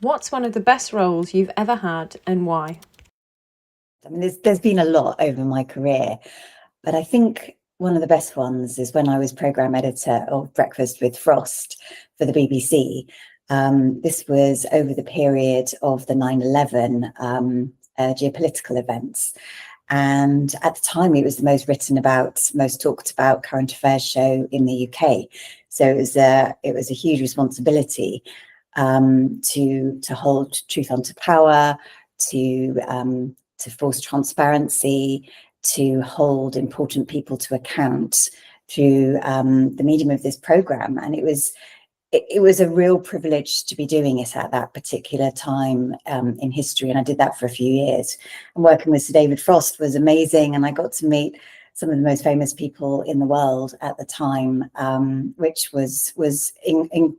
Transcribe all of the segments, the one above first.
What's one of the best roles you've ever had and why? I mean, there's been a lot over my career, but I think one of the best ones is when I was program editor of Breakfast with Frost for the BBC. This was over the period of the 9/11 geopolitical events. And at the time, it was the most written about, most talked about current affairs show in the UK. So it was a huge responsibility to hold truth onto power, to force transparency, to hold important people to account through the medium of this program. And it was a real privilege to be doing it at that particular time in history. And I did that for a few years. And working with Sir David Frost was amazing. And I got to meet some of the most famous people in the world at the time, which was an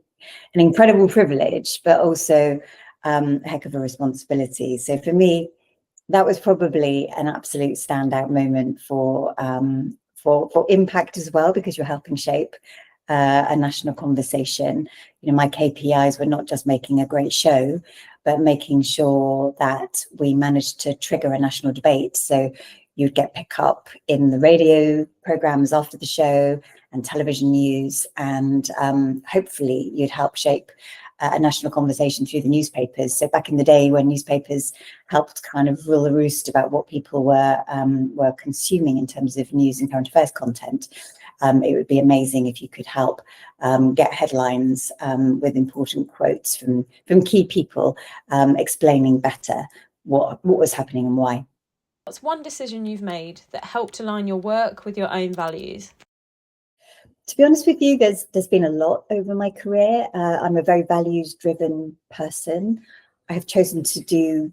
incredible privilege, but also a heck of a responsibility. So for me, that was probably an absolute standout moment for impact as well, because you're helping shape a national conversation. You know, my KPIs were not just making a great show, but making sure that we managed to trigger a national debate. So you'd get pick up in the radio programs after the show and television news, and hopefully you'd help shape a national conversation through the newspapers. So back in the day when newspapers helped kind of rule the roost about what people were consuming in terms of news and current affairs content, it would be amazing if you could help get headlines with important quotes from key people explaining better what was happening and why. What's one decision you've made that helped align your work with your own values? To be honest with you, there's been a lot over my career. I'm a very values-driven person. I have chosen to do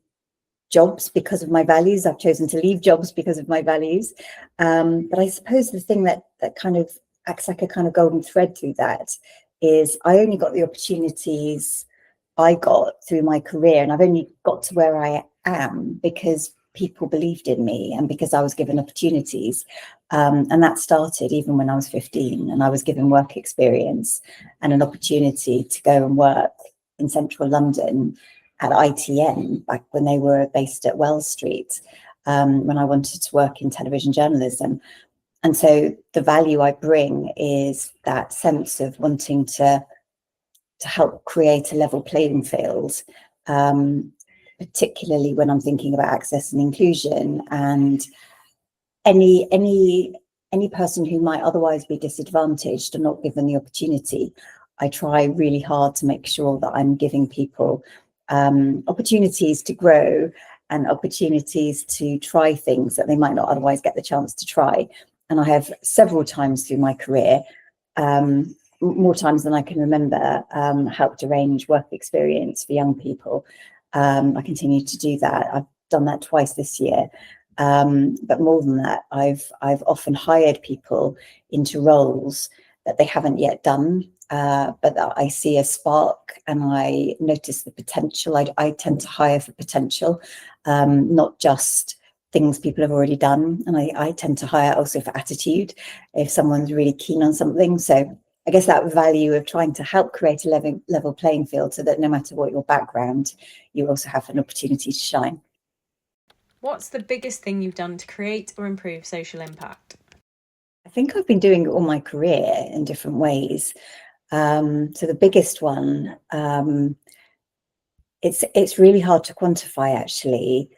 jobs because of my values. I've chosen to leave jobs because of my values. But I suppose the thing that kind of acts like a kind of golden thread through that is I only got the opportunities I got through my career, and I've only got to where I am because people believed in me and because I was given opportunities. And that started even when I was 15 and I was given work experience and an opportunity to go and work in central London at ITN back when they were based at Wells Street, when I wanted to work in television journalism. And so the value I bring is that sense of wanting to help create a level playing field, particularly when I'm thinking about access and inclusion, and any person who might otherwise be disadvantaged or not given the opportunity. I try really hard to make sure that I'm giving people opportunities to grow and opportunities to try things that they might not otherwise get the chance to try. And I have several times through my career, more times than I can remember, helped arrange work experience for young people. I continue to do that. I've done that twice this year. But more than that, I've often hired people into roles that they haven't yet done, but that I see a spark and I notice the potential. I tend to hire for potential, not just things people have already done. And I tend to hire also for attitude if someone's really keen on something. So I guess that value of trying to help create a level playing field so that no matter what your background, you also have an opportunity to shine. What's the biggest thing you've done to create or improve social impact? I think I've been doing it all my career in different ways. So the biggest one, it's really hard to quantify, actually.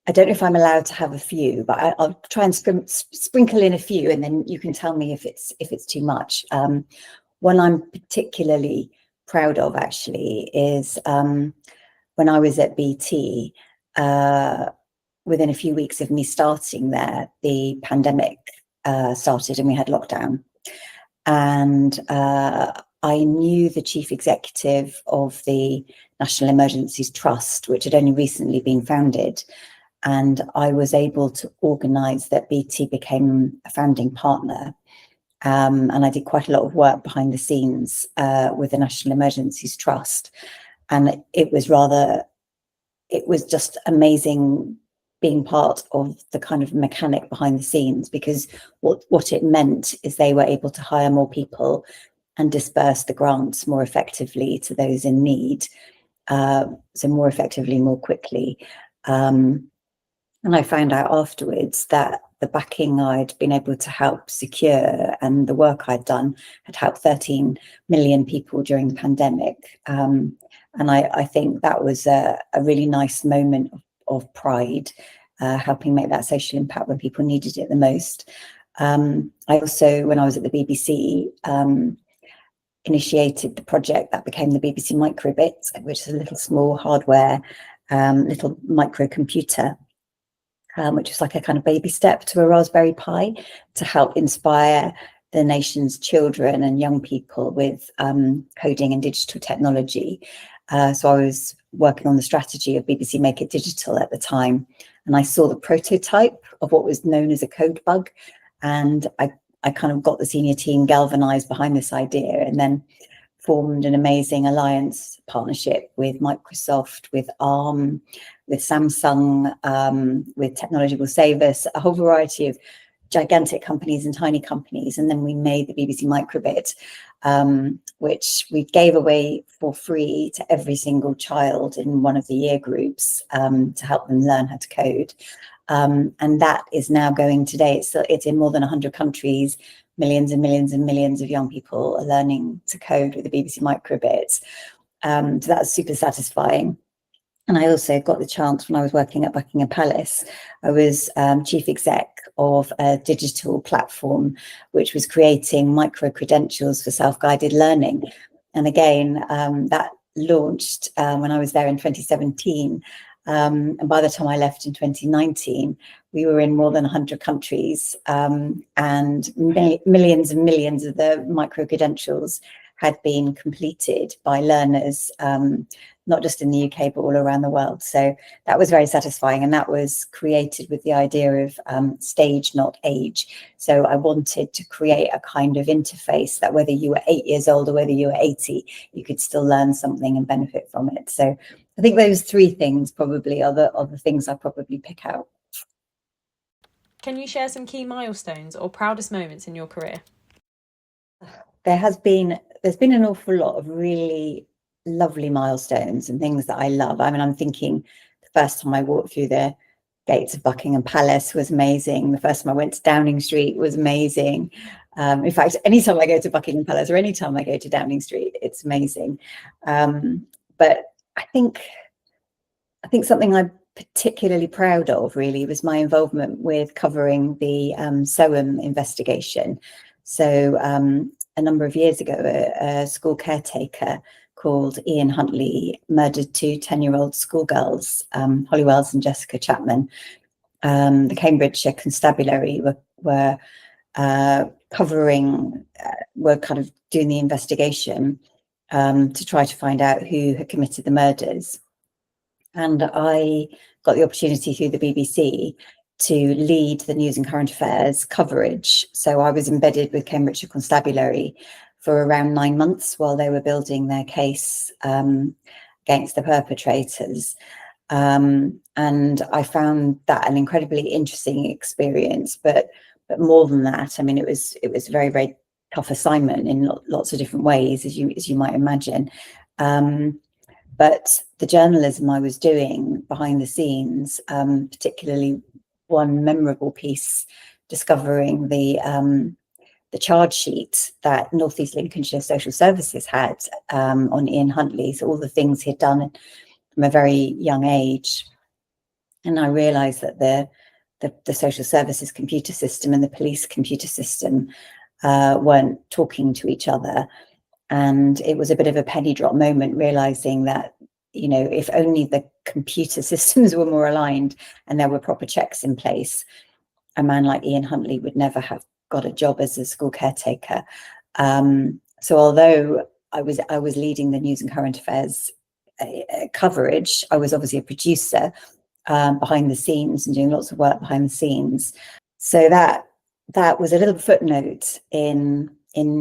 I don't know if I'm allowed to have a few, but I'll try and sprinkle in a few, and then you can tell me if it's too much. One I'm particularly proud of, actually, is when I was at BT. Within a few weeks of me starting there, the pandemic started and we had lockdown. And I knew the chief executive of the National Emergencies Trust, which had only recently been founded. And I was able to organise that BT became a founding partner. And I did quite a lot of work behind the scenes with the National Emergencies Trust. And it was just amazing being part of the kind of mechanic behind the scenes, because what it meant is they were able to hire more people and disperse the grants more effectively to those in need. so more effectively, more quickly. And I found out afterwards that the backing I'd been able to help secure and the work I'd done had helped 13 million people during the pandemic. And I think that was a really nice moment of pride, helping make that social impact when people needed it the most. I also, when I was at the BBC, initiated the project that became the BBC Microbit, which is a little small hardware, little microcomputer, which was like a kind of baby step to a Raspberry Pi to help inspire the nation's children and young people with coding and digital technology. So I was working on the strategy of BBC Make It Digital at the time, and I saw the prototype of what was known as a code bug, and I kind of got the senior team galvanized behind this idea, and then formed an amazing alliance partnership with Microsoft, with ARM, with Samsung, with Technology Will Save Us, a whole variety of gigantic companies and tiny companies. And then we made the BBC Microbit, which we gave away for free to every single child in one of the year groups to help them learn how to code. And that is now going today. It's in more than 100 countries. Millions and millions and millions of young people are learning to code with the BBC Microbit. So that's super satisfying. And I also got the chance, when I was working at Buckingham Palace, I was chief exec of a digital platform which was creating micro-credentials for self-guided learning. And again, that launched when I was there in 2017. And by the time I left in 2019, we were in more than 100 countries, and millions and millions of the micro-credentials had been completed by learners, not just in the UK, but all around the world. So that was very satisfying. And that was created with the idea of stage, not age. So I wanted to create a kind of interface that whether you were 8 years old or whether you were 80, you could still learn something and benefit from it. So I think those three things probably are the things I probably pick out. Can you share some key milestones or proudest moments in your career? There's been an awful lot of really lovely milestones and things that I love. I mean, I'm thinking the first time I walked through the gates of Buckingham Palace was amazing. The first time I went to Downing Street was amazing. In fact, anytime I go to Buckingham Palace or anytime I go to Downing Street, it's amazing. But I think something I'm particularly proud of really was my involvement with covering the Soham investigation. So a number of years ago, a school caretaker called Ian Huntley murdered two 10-year-old schoolgirls, Holly Wells and Jessica Chapman. The Cambridgeshire Constabulary were covering, were kind of doing the investigation to try to find out who had committed the murders. And I got the opportunity through the BBC to lead the news and current affairs coverage. So I was embedded with Cambridgeshire Constabulary for around 9 months while they were building their case against the perpetrators. And I found that an incredibly interesting experience, but more than that, I mean, it was a very, very tough assignment in lots of different ways, as you might imagine. But the journalism I was doing behind the scenes, particularly one memorable piece discovering the charge sheet that North East Lincolnshire Social Services had on Ian Huntley, so all the things he'd done from a very young age. And I realised that the social services computer system and the police computer system weren't talking to each other. And it was a bit of a penny drop moment, realizing that, you know, if only the computer systems were more aligned and there were proper checks in place, a man like Ian Huntley would never have got a job as a school caretaker. So although I was leading the news and current affairs coverage, I was obviously a producer behind the scenes and doing lots of work behind the scenes. So that was a little footnote in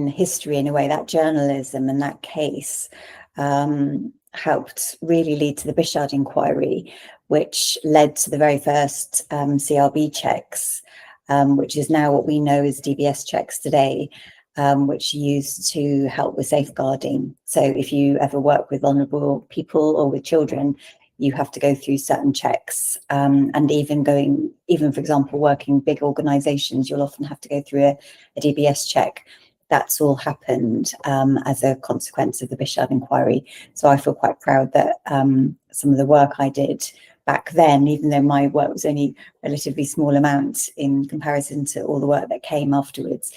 history in a way. That journalism and that case helped really lead to the Bishard inquiry, which led to the very first CRB checks, which is now what we know as DBS checks today. which are used to help with safeguarding. So if you ever work with vulnerable people or with children, you have to go through certain checks, and even for example, working big organizations, you'll often have to go through a DBS check. That's all happened as a consequence of the Bishard inquiry. So I feel quite proud that some of the work I did back then, even though my work was only a relatively small amount in comparison to all the work that came afterwards,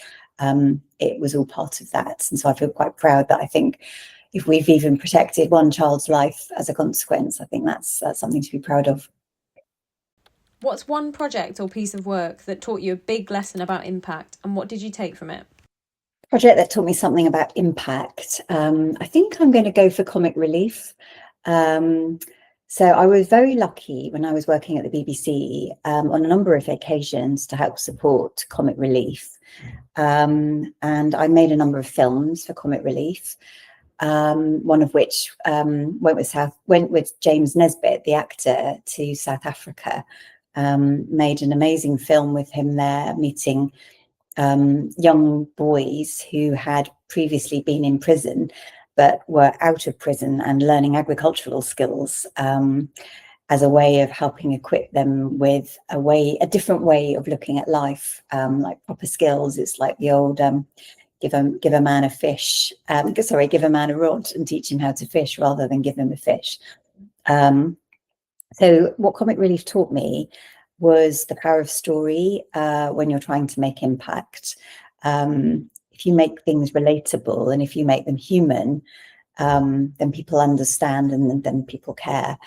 it was all part of that. And so I feel quite proud that I think if we've even protected one child's life as a consequence, I think that's something to be proud of. What's one project or piece of work that taught you a big lesson about impact, and what did you take from it? Project that taught me something about impact. I think I'm going to go for comic relief. So I was very lucky when I was working at the BBC on a number of occasions to help support comic relief. And I made a number of films for comic relief. One of which went with James Nesbitt, the actor, to South Africa. Made an amazing film with him there, meeting young boys who had previously been in prison but were out of prison and learning agricultural skills as a way of helping equip them with a different way of looking at life, like proper skills. It's like the old give a man a fish, give a man a rod and teach him how to fish rather than give him a fish. So what comic relief taught me was the power of story when you're trying to make impact. If you make things relatable and if you make them human, then people understand and then people care.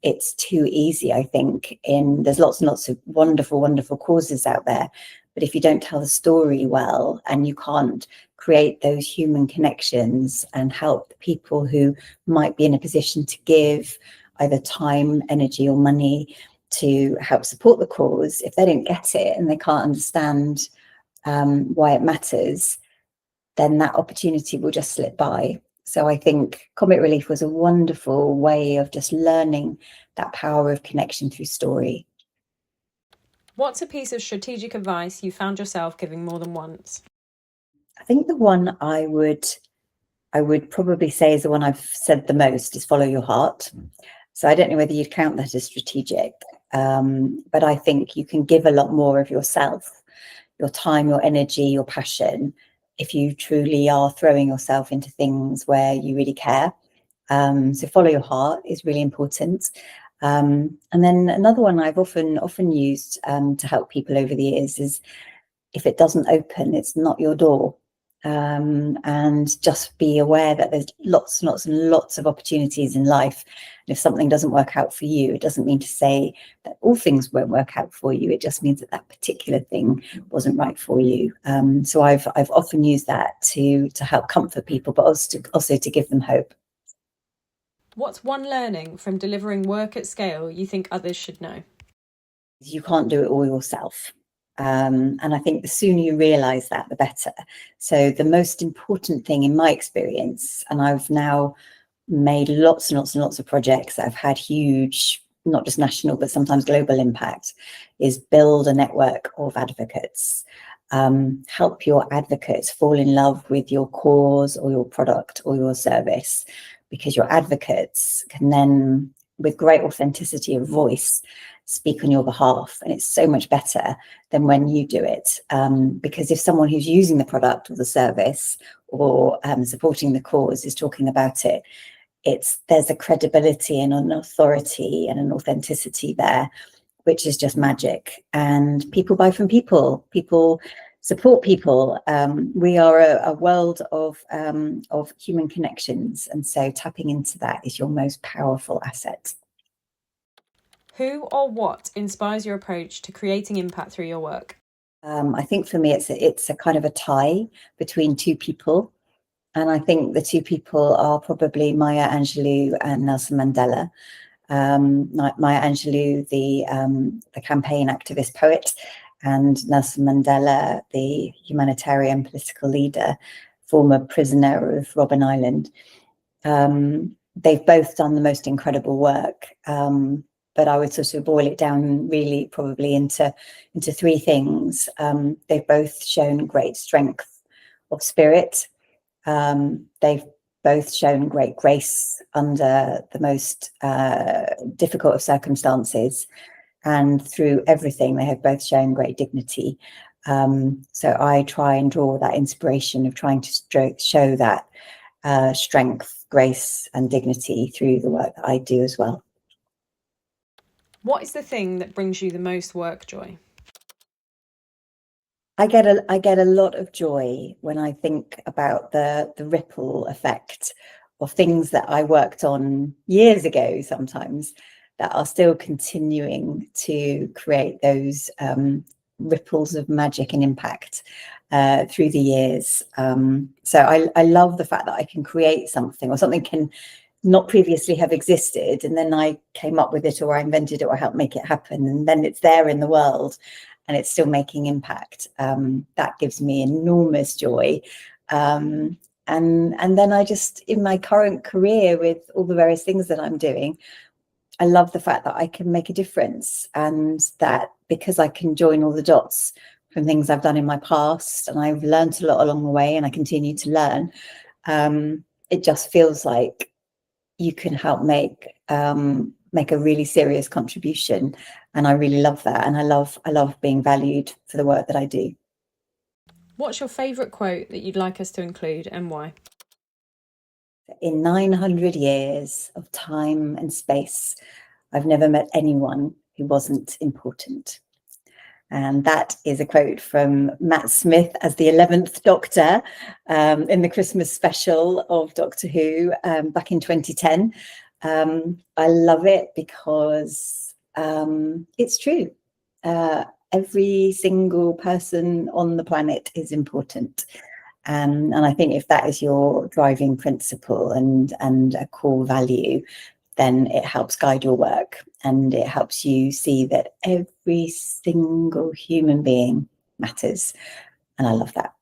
It's too easy, I think. There's lots and lots of wonderful, wonderful causes out there, but if you don't tell the story well and you can't create those human connections and help people who might be in a position to give either time, energy, or money to help support the cause, if they don't get it and they can't understand why it matters, then that opportunity will just slip by. So I think comic relief was a wonderful way of just learning that power of connection through story. What's a piece of strategic advice you found yourself giving more than once? I think the one I would probably say is the one I've said the most is follow your heart. So I don't know whether you'd count that as strategic, but I think you can give a lot more of yourself, your time, your energy, your passion, if you truly are throwing yourself into things where you really care. So follow your heart is really important. And then another one I've often used to help people over the years is, if it doesn't open, it's not your door. And just be aware that there's lots and lots and lots of opportunities in life. And if something doesn't work out for you, it doesn't mean to say that all things won't work out for you. It just means that that particular thing wasn't right for you. So I've often used that to help comfort people, but also to give them hope. What's one learning from delivering work at scale you think others should know? You can't do it all yourself. And I think the sooner you realize that, the better. So the most important thing in my experience, and I've now made lots and lots and lots of projects that have had huge, not just national, but sometimes global impact, is build a network of advocates. Help your advocates fall in love with your cause or your product or your service, because your advocates can then, with great authenticity of voice, speak on your behalf. And it's so much better than when you do it. Because if someone who's using the product or the service or supporting the cause is talking about it, there's a credibility and an authority and an authenticity there, which is just magic. And people buy from people. People support people. We are a world of human connections. And so tapping into that is your most powerful asset. Who or what inspires your approach to creating impact through your work? I think for me, it's a kind of a tie between two people. And I think the two people are probably Maya Angelou and Nelson Mandela. Maya Angelou, the campaign activist poet, and Nelson Mandela, the humanitarian political leader, former prisoner of Robben Island. They've both done the most incredible work. But I would sort of boil it down really probably into three things. They've both shown great strength of spirit. They've both shown great grace under the most difficult of circumstances, and through everything they have both shown great dignity. So I try and draw that inspiration of trying to show that strength, grace and dignity through the work that I do as well. What is the thing that brings you the most work joy? I get a lot of joy when I think about the ripple effect of things that I worked on years ago sometimes that are still continuing to create those ripples of magic and impact through the years. So I love the fact that I can create something, or something can not previously have existed, and then I came up with it, or I invented it, or helped make it happen, and then it's there in the world and it's still making impact. That gives me enormous joy. And then I just, in my current career with all the various things that I'm doing, I love the fact that I can make a difference, and that because I can join all the dots from things I've done in my past, and I've learned a lot along the way, and I continue to learn, it just feels like you can help make a really serious contribution. And I really love that. And I love being valued for the work that I do. What's your favourite quote that you'd like us to include, and why? In 900 years of time and space, I've never met anyone who wasn't important. And that is a quote from Matt Smith as the 11th Doctor in the Christmas special of Doctor Who back in 2010. I love it because it's true. Every single person on the planet is important. And I think if that is your driving principle and a core value, then it helps guide your work, and it helps you see that every single human being matters. And I love that.